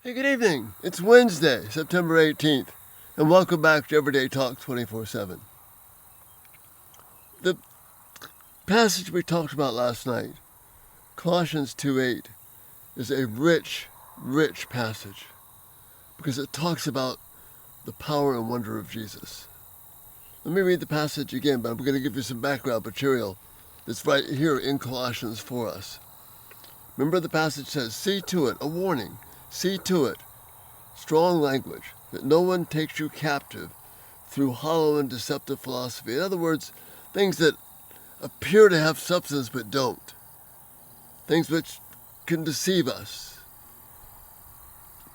Hey, good evening. It's Wednesday, September 18th, and welcome back to Everyday Talk 24/7. The passage we talked about last night, Colossians 2:8, is a rich, rich passage because it talks about the power and wonder of Jesus. Let me read the passage again, but I'm going to give you some background material that's right here in Colossians for us. Remember, the passage says, see to it, a warning, see to it, strong language, that no one takes you captive through hollow and deceptive philosophy. In other words, things that appear to have substance but don't. Things which can deceive us,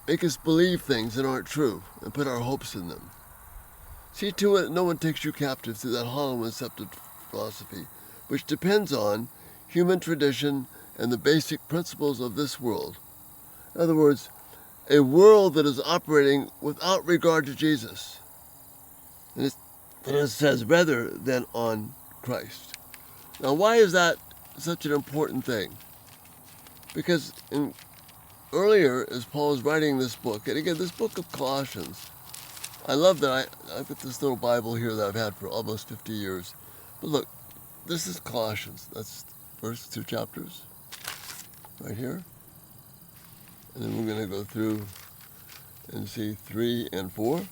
make us believe things that aren't true, and put our hopes in them. See to it no one takes you captive through that hollow and deceptive philosophy, which depends on human tradition and the basic principles of this world. In other words, a world that is operating without regard to Jesus. And it says, rather than on Christ. Now, why is that such an important thing? Because earlier, as Paul is writing this book, and again, this book of Colossians, I love that I've got this little Bible here that I've had for almost 50 years. But look, this is Colossians. That's the first two chapters, right here. And then we're going to go through and see 3 and 4.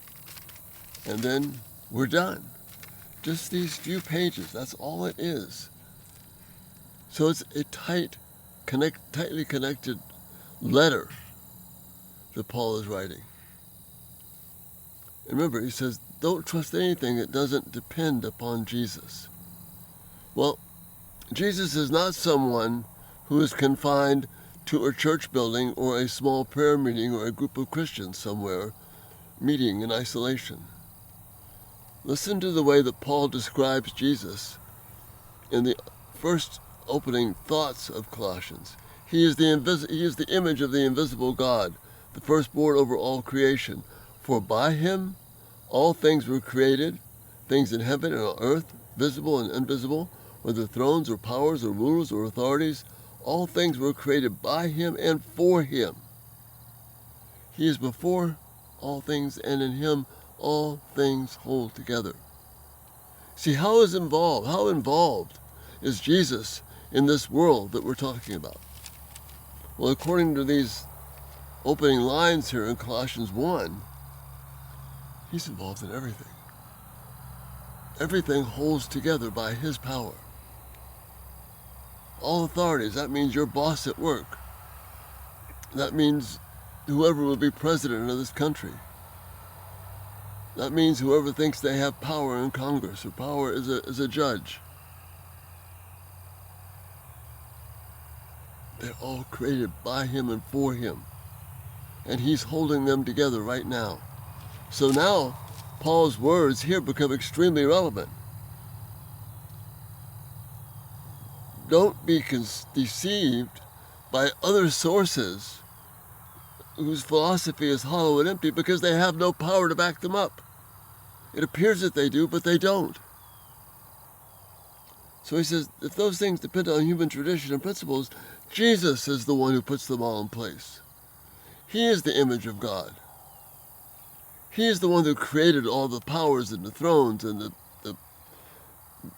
And then we're done. Just these few pages. That's all it is. So it's a tightly connected letter that Paul is writing. And remember, he says, don't trust anything that doesn't depend upon Jesus. Well, Jesus is not someone who is confined to a church building or a small prayer meeting or a group of Christians somewhere meeting in isolation. Listen to the way that Paul describes Jesus in the first opening thoughts of Colossians. He is the image of the invisible God, the firstborn over all creation. For by him all things were created, things in heaven and on earth, visible and invisible, whether thrones or powers or rulers or authorities. All things were created by him and for him. He is before all things, and in him all things hold together. See, how involved is Jesus in this world that we're talking about? Well, according to these opening lines here in Colossians 1, he's involved in everything. Everything holds together by his power. All authorities, that means your boss at work. That means whoever will be president of this country. That means whoever thinks they have power in Congress or power as a judge. They're all created by him and for him. And he's holding them together right now. So now, Paul's words here become extremely relevant. Don't be deceived by other sources whose philosophy is hollow and empty because they have no power to back them up. It appears that they do, but they don't. So he says, if those things depend on human tradition and principles, Jesus is the one who puts them all in place. He is the image of God. He is the one who created all the powers and the thrones and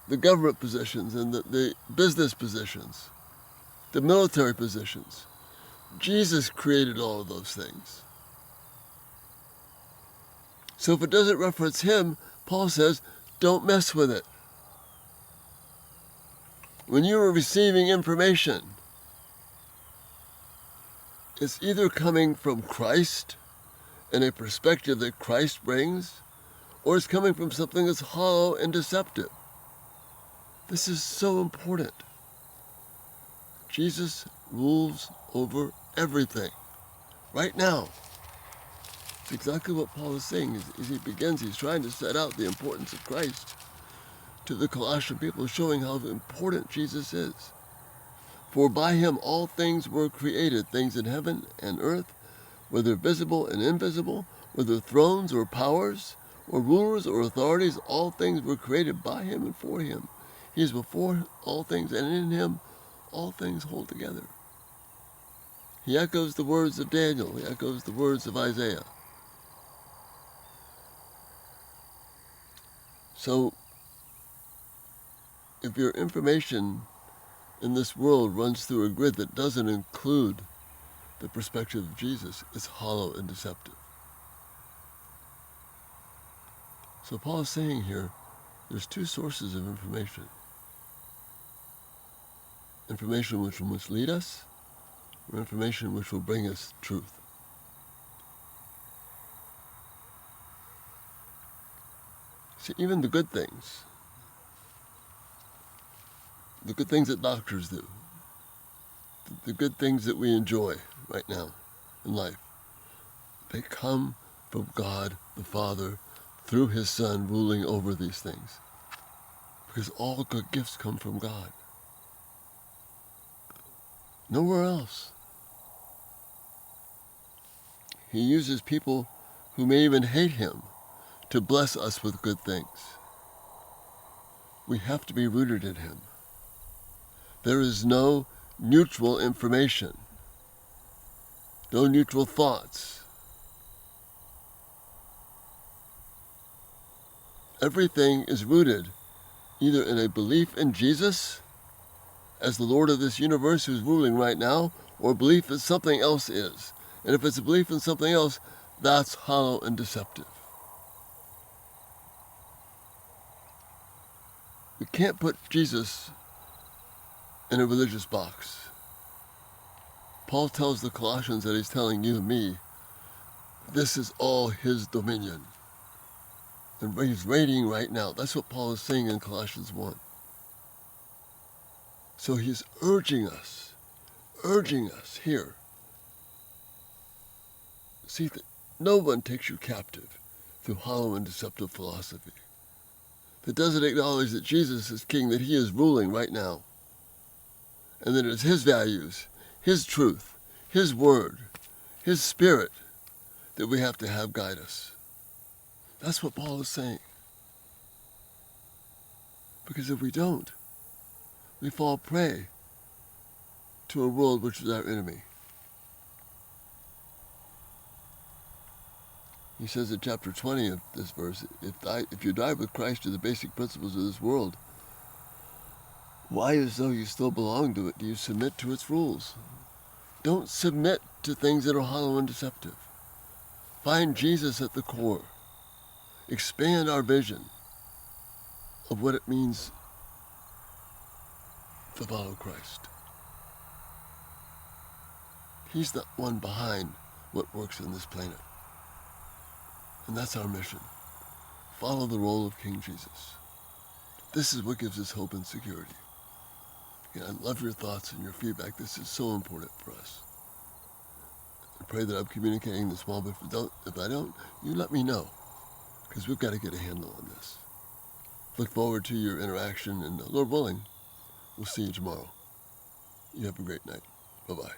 the government positions and the business positions, the military positions. Jesus created all of those things. So if it doesn't reference him, Paul says, don't mess with it. When you are receiving information, it's either coming from Christ and a perspective that Christ brings, or it's coming from something that's hollow and deceptive. This is so important. Jesus rules over everything right now. It's exactly what Paul is saying. As he begins, he's trying to set out the importance of Christ to the Colossian people, showing how important Jesus is. For by him all things were created, things in heaven and earth, whether visible and invisible, whether thrones or powers, or rulers or authorities, all things were created by him and for him. He is before all things, and in him all things hold together. He echoes the words of Daniel. He echoes the words of Isaiah. So, if your information in this world runs through a grid that doesn't include the perspective of Jesus, it's hollow and deceptive. So Paul is saying here, there's two sources of information. Information which will mislead us, or information which will bring us truth. See, even the good things that doctors do, the good things that we enjoy right now in life, they come from God the Father through His Son ruling over these things. Because all good gifts come from God. Nowhere else. He uses people who may even hate Him to bless us with good things. We have to be rooted in Him. There is no neutral information, no neutral thoughts. Everything is rooted either in a belief in Jesus as the Lord of this universe who's ruling right now, or belief that something else is. And if it's a belief in something else, that's hollow and deceptive. We can't put Jesus in a religious box. Paul tells the Colossians that he's telling you and me, this is all His dominion. And He's reigning right now. That's what Paul is saying in Colossians 1. So he's urging us here. See that no one takes you captive through hollow and deceptive philosophy that doesn't acknowledge that Jesus is King, that He is ruling right now, and that it's His values, His truth, His word, His Spirit that we have to have guide us. That's what Paul is saying. Because if we don't, we fall prey to a world which is our enemy. He says in chapter 20 of this verse, if you die with Christ to the basic principles of this world, why, as though you still belong to it, do you submit to its rules? Don't submit to things that are hollow and deceptive. Find Jesus at the core. Expand our vision of what it means to follow Christ. He's the one behind what works in this planet. And that's our mission. Follow the role of King Jesus. This is what gives us hope and security. And I love your thoughts and your feedback. This is so important for us. I pray that I'm communicating this well, but if I don't, you let me know. Because we've got to get a handle on this. Look forward to your interaction, and Lord willing, we'll see you tomorrow. You have a great night. Bye-bye.